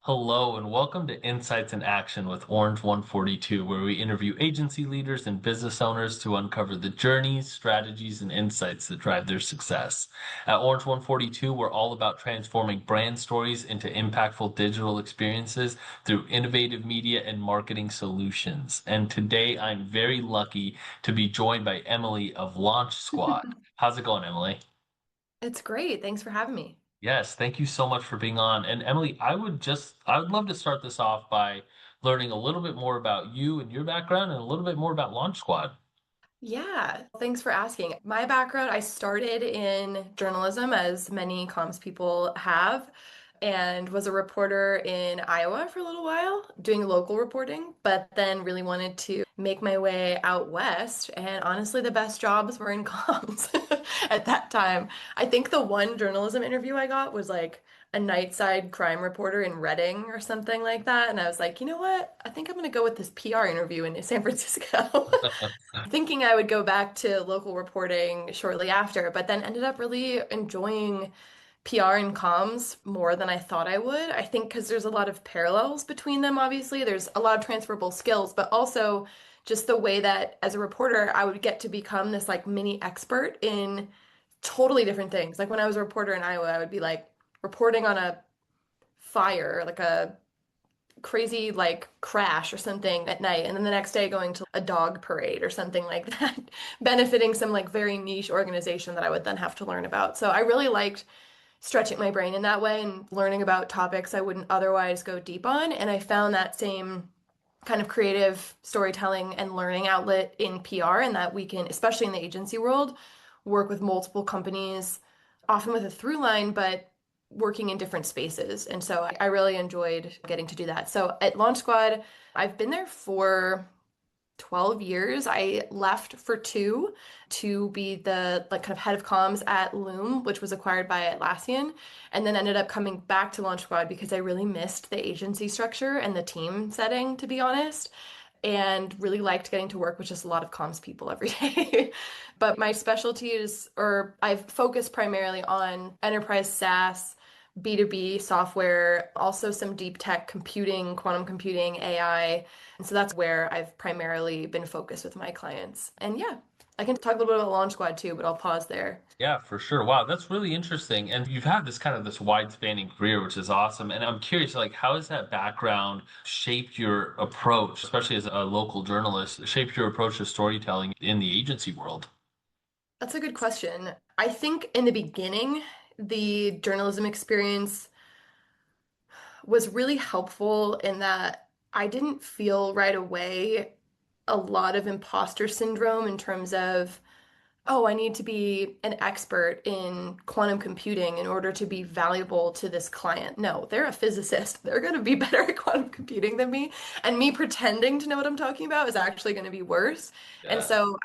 Hello and welcome to Insights in Action with Orange 142, where we interview agency leaders and business owners to uncover the journeys, strategies, and insights that drive their success. At Orange 142, we're all about transforming brand stories into impactful digital experiences through innovative media and marketing solutions. And today I'm very lucky to be joined by Emily of LaunchSquad. How's it going, Emily? It's great. Thanks for having me. Yes, thank you so much for being on. And Emily, I would love to start this off by learning a little bit more about you and your background and a little bit more about Launch Squad. Yeah, thanks for asking. My background, I started in journalism, as many comms people have, and was a reporter in Iowa for a little while, doing local reporting, but then really wanted to make my way out west. And honestly, the best jobs were in comms at that time. I think the one journalism interview I got was like a nightside crime reporter in Reading or something like that. And I was like, you know what? I think I'm going to go with this PR interview in San Francisco. Thinking I would go back to local reporting shortly after, but then ended up really enjoying PR and comms more than I thought I would. I think because there's a lot of parallels between them, obviously. There's a lot of transferable skills, but also just the way that as a reporter, I would get to become this like mini expert in totally different things. Like when I was a reporter in Iowa, I would be like reporting on a fire, like a crazy like crash or something at night, and then the next day going to a dog parade or something like that, benefiting some like very niche organization that I would then have to learn about. So I really liked stretching my brain in that way and learning about topics I wouldn't otherwise go deep on. And I found that same kind of creative storytelling and learning outlet in PR, and that we can, especially in the agency world, work with multiple companies, often with a through line, but working in different spaces. And so I really enjoyed getting to do that. So at Launch Squad, I've been there for 12 years. I left for two to be the like kind of head of comms at Loom, which was acquired by Atlassian, and then ended up coming back to Launch Squad because I really missed the agency structure and the team setting, to be honest, and really liked getting to work with just a lot of comms people every day. But my specialty is, or I've focused primarily on enterprise SaaS, B2B software, also some deep tech computing, quantum computing, AI. And so that's where I've primarily been focused with my clients. And yeah, I can talk a little bit about Launch Squad too, but I'll pause there. Yeah, for sure. Wow, that's really interesting. And you've had this kind of this wide-spanning career, which is awesome. And I'm curious, like, how has that background shaped your approach, especially as a local journalist, shaped your approach to storytelling in the agency world? That's a good question. I think in the beginning, the journalism experience was really helpful in that I didn't feel right away a lot of imposter syndrome in terms of, oh, I need to be an expert in quantum computing in order to be valuable to this client. No, they're a physicist. They're going to be better at quantum computing than me. And me pretending to know what I'm talking about is actually going to be worse. And Yeah. so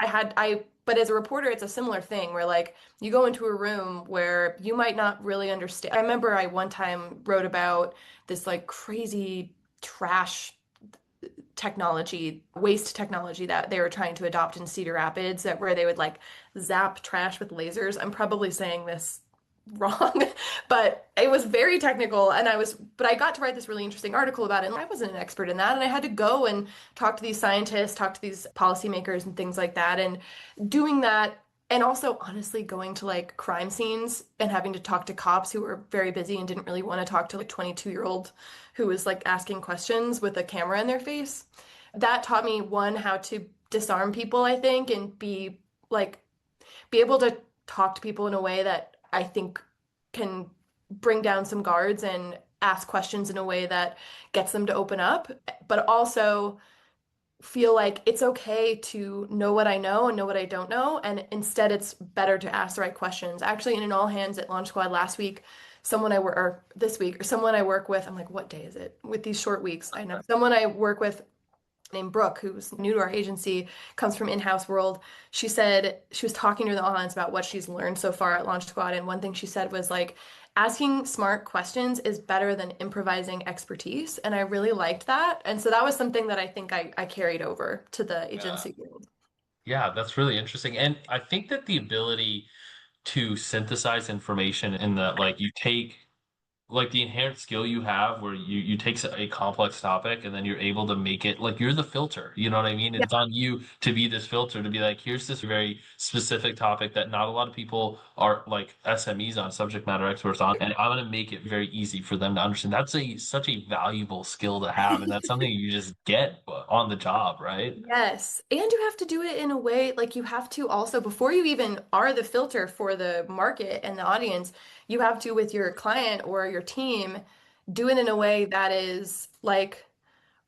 but as a reporter, it's a similar thing where like you go into a room where you might not really understand. I remember I one time wrote about this like crazy trash technology, waste technology that they were trying to adopt in Cedar Rapids, that where they would like zap trash with lasers. I'm probably saying this wrong, but it was very technical, and but I got to write this really interesting article about it, and I wasn't an expert in that, and I had to go and talk to these scientists, talk to these policymakers and things like that, and doing that. And also, honestly, going to like crime scenes and having to talk to cops who were very busy and didn't really want to talk to like 22-year-old who was like asking questions with a camera in their face. That taught me one, how to disarm people, I think, and like be able to talk to people in a way that I think can bring down some guards and ask questions in a way that gets them to open up, but also feel like it's okay to know what I know and know what I don't know. And instead, it's better to ask the right questions. Actually, in an all hands at Launch Squad last week, or this week, or someone I work with, I'm like, what day is it? With these short weeks, I know someone I work with named Brooke, who's new to our agency, comes from in-house world. She said she was talking to the audience about what she's learned so far at Launch Squad, and one thing she said was like, asking smart questions is better than improvising expertise. And I really liked that. And so that was something that I think I carried over to the Yeah. agency world. Yeah, that's really interesting. And I think that the ability to synthesize information in that, like, you take like the inherent skill you have where you take a complex topic and then you're able to make it like you're the filter. You know what I mean? Yeah. It's on you to be this filter, to be like, here's this very specific topic that not a lot of people are like SMEs on, subject matter experts on, and I'm gonna make it very easy for them to understand. That's a such a valuable skill to have, and that's something you just get on the job, right? Yes. And you have to do it in a way like you have to also, before you even are the filter for the market and the audience, you have to, with your client or your team, do it in a way that is like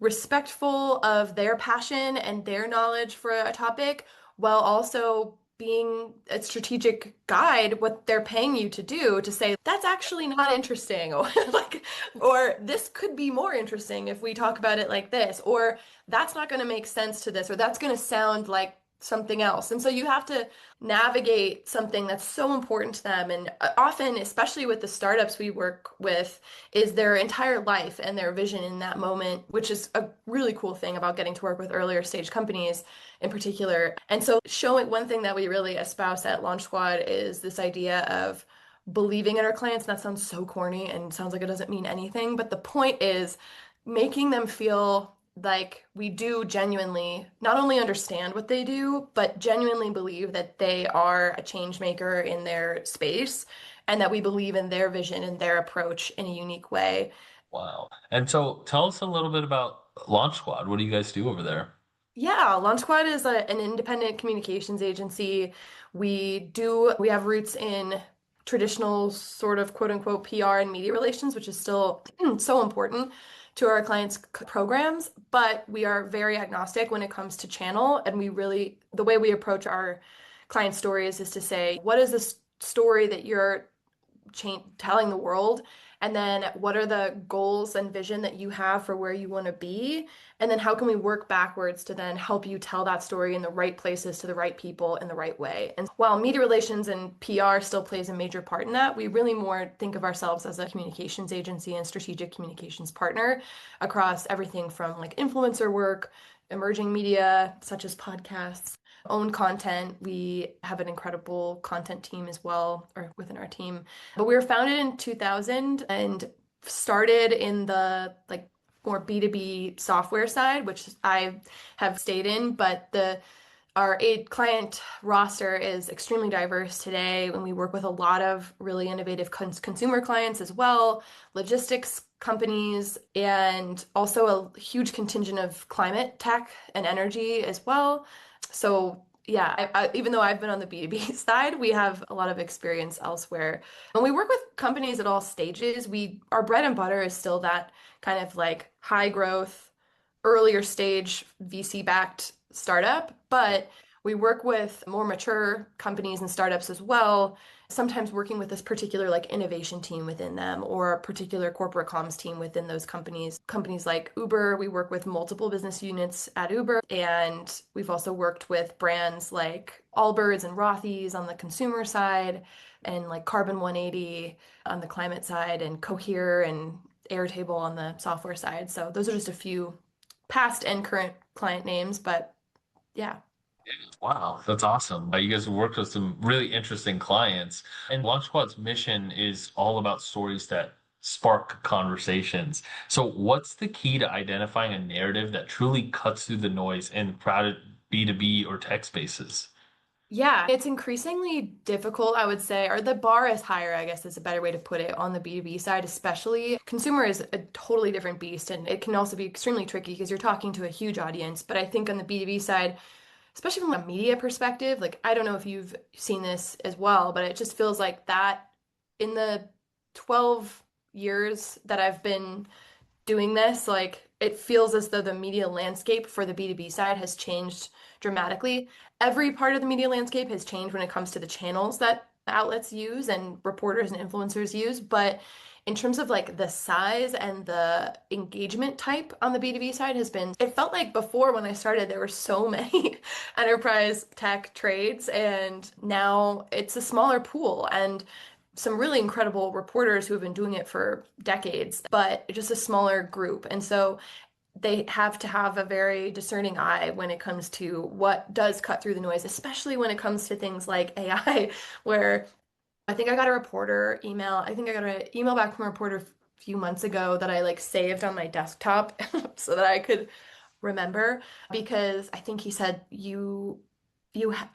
respectful of their passion and their knowledge for a topic while also being a strategic guide what they're paying you to do to say that's actually not interesting or like or this could be more interesting if we talk about it like this or that's not going to make sense to this or that's going to sound like something else. And so you have to navigate something that's so important to them. And often, especially with the startups we work with, is their entire life and their vision in that moment, which is a really cool thing about getting to work with earlier stage companies in particular. And so showing one thing that we really espouse at Launch Squad is this idea of believing in our clients. And that sounds so corny and sounds like it doesn't mean anything, but the point is making them feel like we do genuinely not only understand what they do, but genuinely believe that they are a change maker in their space and that we believe in their vision and their approach in a unique way. Wow. And so tell us a little bit about Launch Squad. What do you guys do over there? Yeah, LaunchSquad is an independent communications agency. We have roots in traditional sort of quote unquote PR and media relations, which is still so important to our clients' programs, but we are very agnostic when it comes to channel. And the way we approach our client stories is to say, what is this story that you're telling the world? And then what are the goals and vision that you have for where you want to be? And then how can we work backwards to then help you tell that story in the right places to the right people in the right way? And while media relations and PR still plays a major part in that, we really more think of ourselves as a communications agency and strategic communications partner across everything from like influencer work, emerging media such as podcasts, own content. We have an incredible content team as well, or within our team. But we were founded in 2000 and started in the like more B2B software side, which I have stayed in, but the our aid client roster is extremely diverse today, and we work with a lot of really innovative consumer clients as well, logistics companies, and also a huge contingent of climate tech and energy as well. So yeah, even though I've been on the B2B side, we have a lot of experience elsewhere. And we work with companies at all stages. Our bread and butter is still that kind of like high growth, earlier stage VC backed startup, but we work with more mature companies and startups as well, sometimes working with this particular like innovation team within them or a particular corporate comms team within those companies. Companies like Uber, we work with multiple business units at Uber, and we've also worked with brands like Allbirds and Rothy's on the consumer side and like Carbon 180 on the climate side and Cohere and Airtable on the software side. So those are just a few past and current client names, but yeah. Wow, that's awesome. You guys have worked with some really interesting clients. And Launch Squad's mission is all about stories that spark conversations. So, what's the key to identifying a narrative that truly cuts through the noise in crowded B2B or tech spaces? Yeah, it's increasingly difficult, I would say, or the bar is higher, I guess is a better way to put it on the B2B side, especially. Consumer is a totally different beast, and it can also be extremely tricky because you're talking to a huge audience. But I think on the B2B side, especially from a media perspective, like I don't know if you've seen this as well, but it just feels like that in the 12 years that I've been doing this, like it feels as though the media landscape for the B2B side has changed dramatically. Every part of the media landscape has changed when it comes to the channels that outlets use and reporters and influencers use, but in terms of like the size and the engagement type on the B2B side it felt like before when I started, there were so many enterprise tech trades, and now it's a smaller pool and some really incredible reporters who have been doing it for decades, but just a smaller group. And so they have to have a very discerning eye when it comes to what does cut through the noise, especially when it comes to things like AI, where I think I got an email back from a reporter few months ago that I like saved on my desktop so that I could remember because I think he said you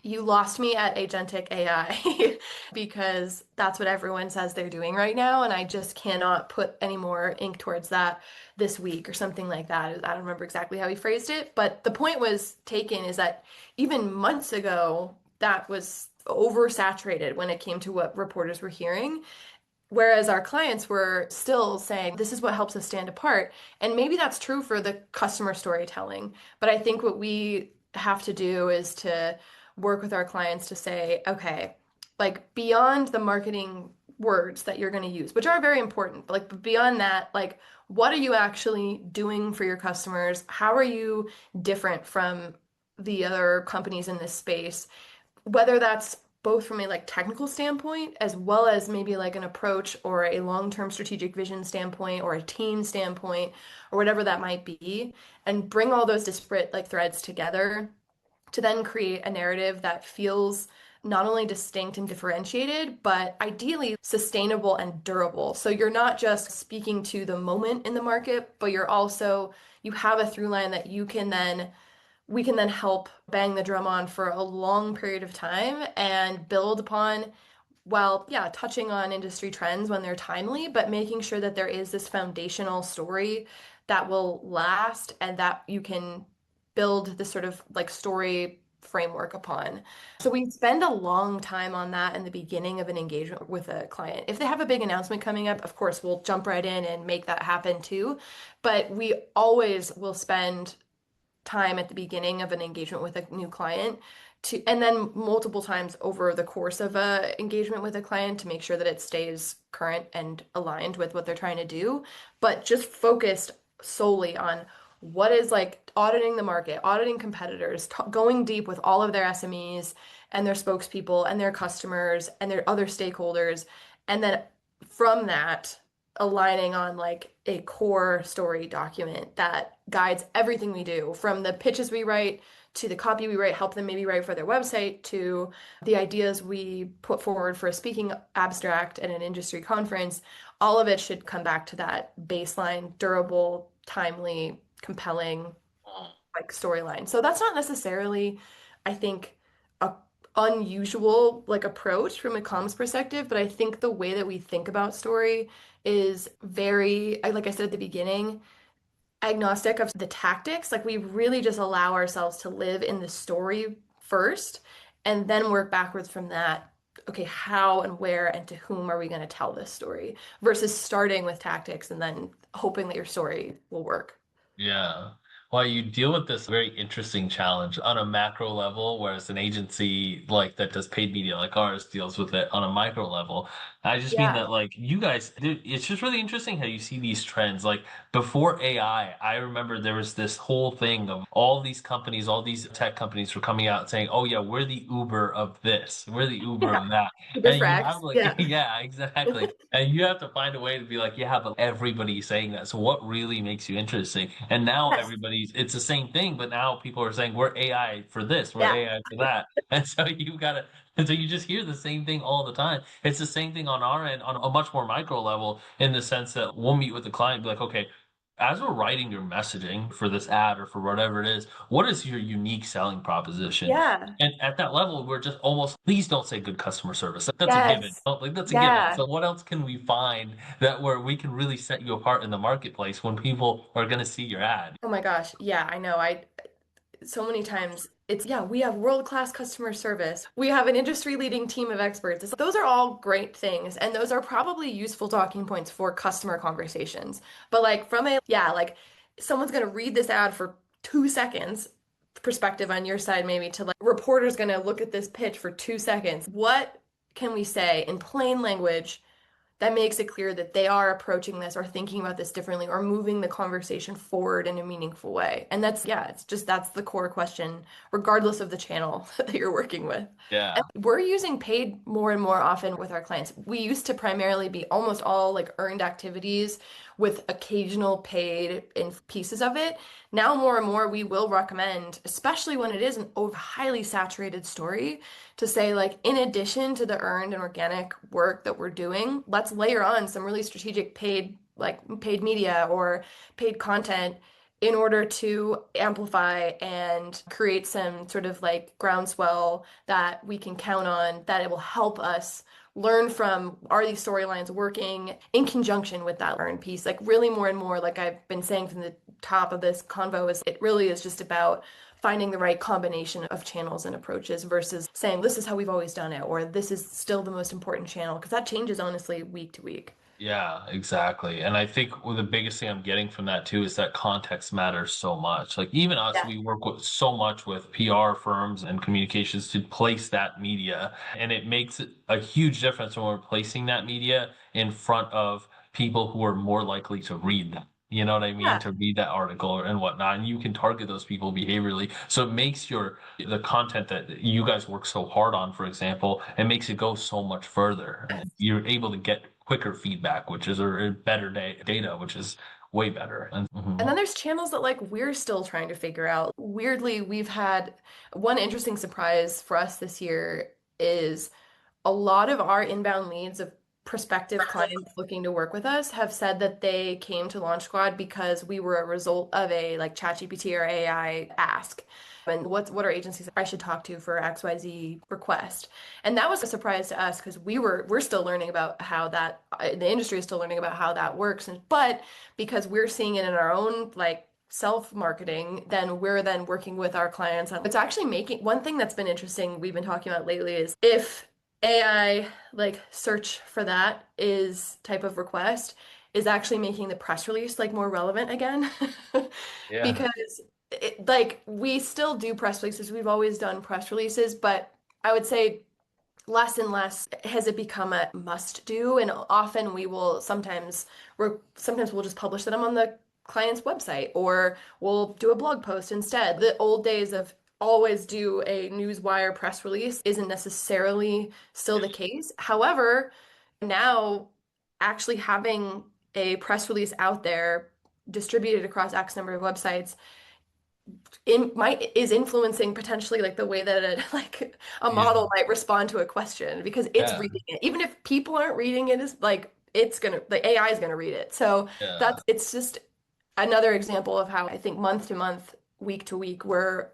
lost me at agentic AI because that's what everyone says they're doing right now, and I just cannot put any more ink towards that this week or something like that. I don't remember exactly how he phrased it, but the point was taken is that even months ago that was oversaturated when it came to what reporters were hearing. Whereas our clients were still saying, this is what helps us stand apart. And maybe that's true for the customer storytelling. But I think what we have to do is to work with our clients to say, okay, like beyond the marketing words that you're going to use, which are very important, but like beyond that, like what are you actually doing for your customers? How are you different from the other companies in this space? Whether that's both from a like technical standpoint as well as maybe like an approach or a long-term strategic vision standpoint or a team standpoint or whatever that might be, and bring all those disparate like threads together to then create a narrative that feels not only distinct and differentiated, but ideally sustainable and durable. So you're not just speaking to the moment in the market, but you have a through line that we can then help bang the drum on for a long period of time and build upon, well, yeah, touching on industry trends when they're timely, but making sure that there is this foundational story that will last and that you can build this sort of like story framework upon. So we spend a long time on that in the beginning of an engagement with a client. If they have a big announcement coming up, of course, we'll jump right in and make that happen too. But we always will spend time at the beginning of an engagement with a new client to and then multiple times over the course of a engagement with a client to make sure that it stays current and aligned with what they're trying to do, but just focused solely on what is like auditing the market, auditing competitors, going deep with all of their SMEs and their spokespeople and their customers and their other stakeholders, and then from that aligning on like a core story document that guides everything we do from the pitches we write to the copy we write, help them maybe write for their website, to the ideas we put forward for a speaking abstract at an industry conference. All of it should come back to that baseline, durable, timely, compelling like storyline. So that's not necessarily, I think, a unusual like approach from a comms perspective, but I think the way that we think about story is very, like I said at the beginning, agnostic of the tactics. Like we really just allow ourselves to live in the story first and then work backwards from that. Okay, how and where and to whom are we going to tell this story versus starting with tactics and then hoping that your story will work. Yeah. Well, you deal with this very interesting challenge on a macro level, whereas an agency like that does paid media like ours deals with it on a micro level. I just mean Yeah. that like you guys, dude, it's just really interesting how you see these trends. Like before AI, I remember there was this whole thing of all these companies, all these tech companies were coming out saying, "Oh yeah, we're the Uber of this, we're the Uber Yeah. of that," Super and you have frags. like, Yeah. yeah, exactly. And you have to find a way to be like, yeah, but everybody's saying that. So what really makes you interesting? And now Yes. it's the same thing, but now people are saying we're AI for this, we're Yeah. AI for that. And so and so you just hear the same thing all the time. It's the same thing on our end on a much more micro level in the sense that we'll meet with the client and be like, okay, as we're writing your messaging for this ad or for whatever it is, what is your unique selling proposition? Yeah. And at that level, we're just almost, please don't say good customer service. Like, that's a given. Yes. Like that's a given. Yeah. So what else can we find that where we can really set you apart in the marketplace when people are going to see your ad? Oh my gosh. Yeah, I know. I so many times it's yeah, we have world-class customer service. We have an industry-leading team of experts. Those are all great things, and those are probably useful talking points for customer conversations. But like from a yeah, like someone's gonna read this ad for 2 seconds perspective on your side, maybe to like reporter's gonna look at this pitch for 2 seconds. What can we say in plain language that makes it clear that they are approaching this or thinking about this differently or moving the conversation forward in a meaningful way? And that's, yeah, it's just that's the core question, regardless of the channel that you're working with. And Yeah. we're using paid more and more often with our clients. We used to primarily be almost all like earned activities with occasional paid in pieces of it. Now, more and more, we will recommend, especially when it is an highly saturated story, to say, like, in addition to the earned and organic work that we're doing, let's layer on some really strategic paid like paid media or paid content in order to amplify and create some sort of like groundswell that we can count on, that it will help us learn from, are these storylines working in conjunction with that learn piece. Like really more and more, like I've been saying from the top of this convo, is it really is just about finding the right combination of channels and approaches versus saying this is how we've always done it or this is still the most important channel, because that changes honestly week to week. Yeah, exactly. And I think the biggest thing I'm getting from that too is that context matters so much. Like even us, Yeah. we work with so much with PR firms and communications to place that media. And it makes it a huge difference when we're placing that media in front of people who are more likely to read them. You know what I mean? Yeah. To read that article and whatnot. And you can target those people behaviorally. So it makes the content that you guys work so hard on, for example, it makes it go so much further. And you're able to get quicker feedback, which is or better data, which is way better. And And mhm. then there's channels that like we're still trying to figure out. Weirdly, we've had one interesting surprise for us this year is a lot of our inbound leads of prospective clients looking to work with us have said that they came to Launch Squad because we were a result of a like ChatGPT or AI ask. And what are agencies I should talk to for XYZ request? And that was a surprise to us because we're still learning about how that the industry is still learning about how that works. And but because we're seeing it in our own like self-marketing, then we're then working with our clients on it's actually making one thing that's been interesting we've been talking about lately is if AI like search for that is type of request is actually making the press release like more relevant again Yeah. because like we still do press releases, we've always done press releases, but I would say less and less has it become a must do, and often sometimes we'll just publish them on the client's website or we'll do a blog post instead. The old days of always do a newswire press release isn't necessarily still the case. However, now actually having a press release out there distributed across X number of websites is influencing potentially like the way that like a Yeah. model might respond to a question because it's Yeah. reading it. Even if people aren't reading it, is like the AI is gonna read it. So Yeah. that's it's just another example of how I think month to month, week to week, we're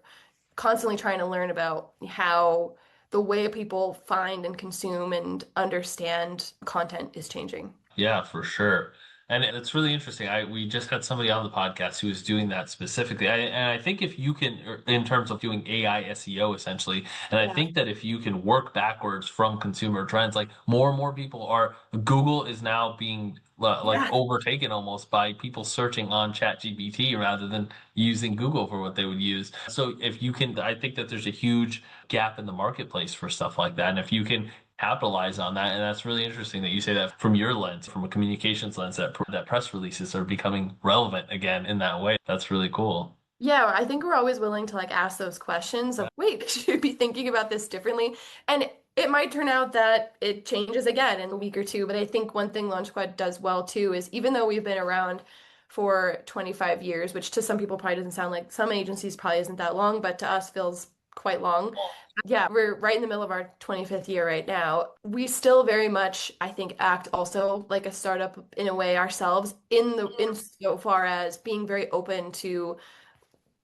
constantly trying to learn about how the way people find and consume and understand content is changing. Yeah, for sure. And it's really interesting. We just had somebody on the podcast who was doing that specifically. And I think if you can, in terms of doing AI SEO essentially, and I Yeah. think that if you can work backwards from consumer trends, like more and more people are, Google is now being like Yeah. overtaken almost by people searching on ChatGPT rather than using Google for what they would use. So if you can, I think that there's a huge gap in the marketplace for stuff like that. And if you can capitalize on that. And that's really interesting that you say that from your lens, from a communications lens, that press releases are becoming relevant again in that way. That's really cool. Yeah, I think we're always willing to like ask those questions of, wait, they should be thinking about this differently. And it might turn out that it changes again in a week or two. But I think one thing Launch Squad does well too is even though we've been around for 25 years, which to some people probably doesn't sound like some agencies probably isn't that long, but to us feels quite long. Yeah, we're right in the middle of our 25th year right now. We still very much, I think, act also like a startup in a way ourselves in so far as being very open to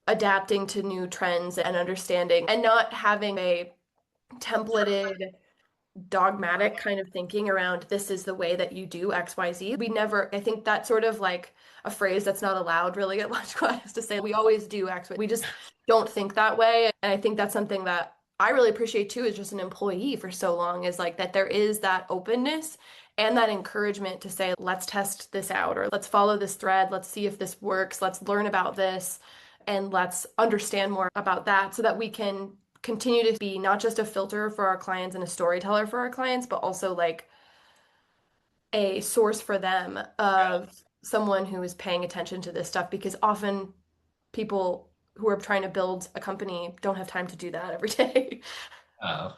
adapting to new trends and understanding and not having a templated dogmatic kind of thinking around this is the way that you do XYZ. We never, I think that's sort of like a phrase that's not allowed really at Launch Squad is to say we always do XYZ. We just don't think that way. And I think that's something that I really appreciate too as just an employee for so long is like that there is that openness and that encouragement to say, let's test this out or let's follow this thread. Let's see if this works. Let's learn about this and let's understand more about that so that we can continue to be not just a filter for our clients and a storyteller for our clients, but also like a source for them Yeah. of someone who is paying attention to this stuff because often people who are trying to build a company don't have time to do that every day.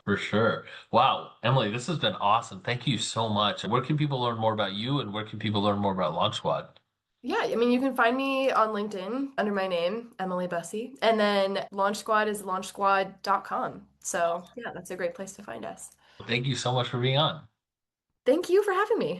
For sure. Wow, Emily, this has been awesome. Thank you so much. Where can people learn more about you and where can people learn more about Launch Squad? Yeah, I mean, you can find me on LinkedIn under my name, Emily Busse, and then Launch Squad is launchsquad.com. So, yeah, that's a great place to find us. Thank you so much for being on. Thank you for having me.